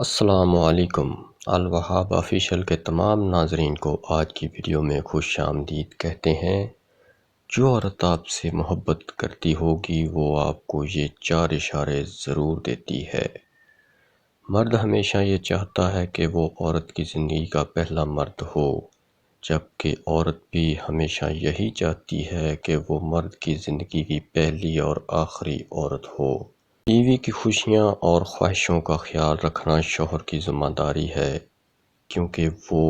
السلام علیکم۔ الوہاب آفیشل کے تمام ناظرین کو آج کی ویڈیو میں خوش آمدید کہتے ہیں۔ جو عورت آپ سے محبت کرتی ہوگی وہ آپ کو یہ 4 اشارے ضرور دیتی ہے۔ مرد ہمیشہ یہ چاہتا ہے کہ وہ عورت کی زندگی کا پہلا مرد ہو، جبکہ عورت بھی ہمیشہ یہی چاہتی ہے کہ وہ مرد کی زندگی کی پہلی اور آخری عورت ہو۔ بیوی کی خوشیاں اور خواہشوں کا خیال رکھنا شوہر کی ذمہ داری ہے، کیونکہ وہ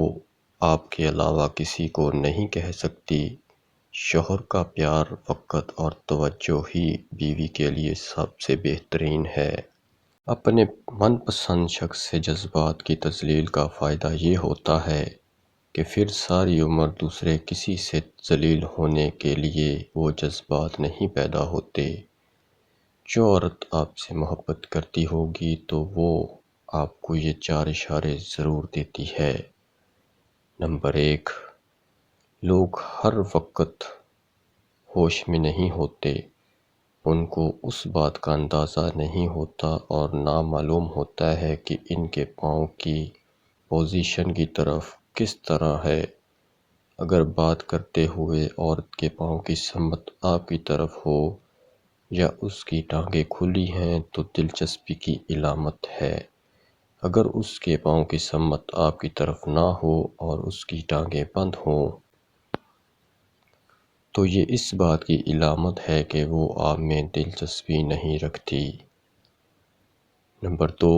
آپ کے علاوہ کسی کو نہیں کہہ سکتی۔ شوہر کا پیار، وقت اور توجہ ہی بیوی کے لیے سب سے بہترین ہے۔ اپنے من پسند شخص سے جذبات کی تذلیل کا فائدہ یہ ہوتا ہے کہ پھر ساری عمر دوسرے کسی سے ذلیل ہونے کے لیے وہ جذبات نہیں پیدا ہوتے۔ جو عورت آپ سے محبت کرتی ہوگی تو وہ آپ کو یہ 4 اشارے ضرور دیتی ہے۔ نمبر 1، لوگ ہر وقت ہوش میں نہیں ہوتے۔ ان کو اس بات کا اندازہ نہیں ہوتا اور نہ معلوم ہوتا ہے کہ ان کے پاؤں کی پوزیشن کی طرف کس طرح ہے۔ اگر بات کرتے ہوئے عورت کے پاؤں کی سمت آپ کی طرف ہو یا اس کی ٹانگیں کھلی ہیں تو دلچسپی کی علامت ہے۔ اگر اس کے پاؤں کی سمت آپ کی طرف نہ ہو اور اس کی ٹانگیں بند ہوں تو یہ اس بات کی علامت ہے کہ وہ آپ میں دلچسپی نہیں رکھتی۔ نمبر 2،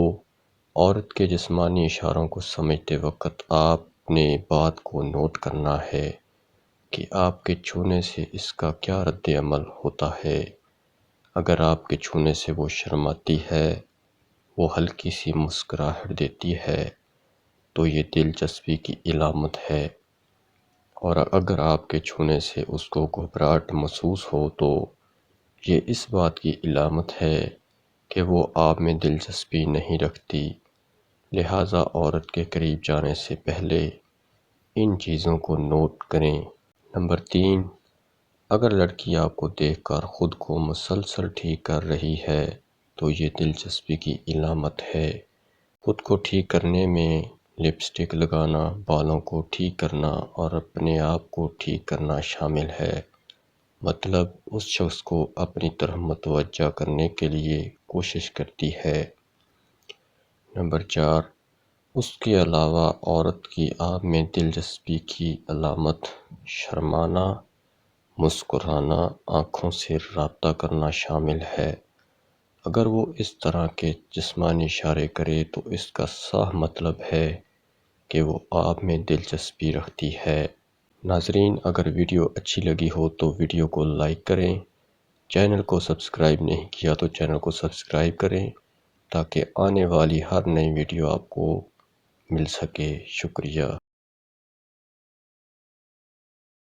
عورت کے جسمانی اشاروں کو سمجھتے وقت آپ نے بات کو نوٹ کرنا ہے کہ آپ کے چھونے سے اس کا کیا رد عمل ہوتا ہے۔ اگر آپ کے چھونے سے وہ شرماتی ہے، وہ ہلکی سی مسکراہٹ دیتی ہے تو یہ دلچسپی کی علامت ہے، اور اگر آپ کے چھونے سے اس کو گھبراہٹ محسوس ہو تو یہ اس بات کی علامت ہے کہ وہ آپ میں دلچسپی نہیں رکھتی۔ لہٰذا عورت کے قریب جانے سے پہلے ان چیزوں کو نوٹ کریں۔ نمبر 3، اگر لڑکی آپ کو دیکھ کر خود کو مسلسل ٹھیک کر رہی ہے تو یہ دلچسپی کی علامت ہے۔ خود کو ٹھیک کرنے میں لپسٹک لگانا، بالوں کو ٹھیک کرنا اور اپنے آپ کو ٹھیک کرنا شامل ہے، مطلب اس شخص کو اپنی طرف متوجہ کرنے کے لیے کوشش کرتی ہے۔ نمبر 4، اس کے علاوہ عورت کی آپ میں دلچسپی کی علامت شرمانا، مسکرانا، آنکھوں سے رابطہ کرنا شامل ہے۔ اگر وہ اس طرح کے جسمانی اشارے کرے تو اس کا صاف مطلب ہے کہ وہ آپ میں دلچسپی رکھتی ہے۔ ناظرین، اگر ویڈیو اچھی لگی ہو تو ویڈیو کو لائک کریں۔ چینل کو سبسکرائب نہیں کیا تو چینل کو سبسکرائب کریں تاکہ آنے والی ہر نئی ویڈیو آپ کو مل سکے۔ شکریہ۔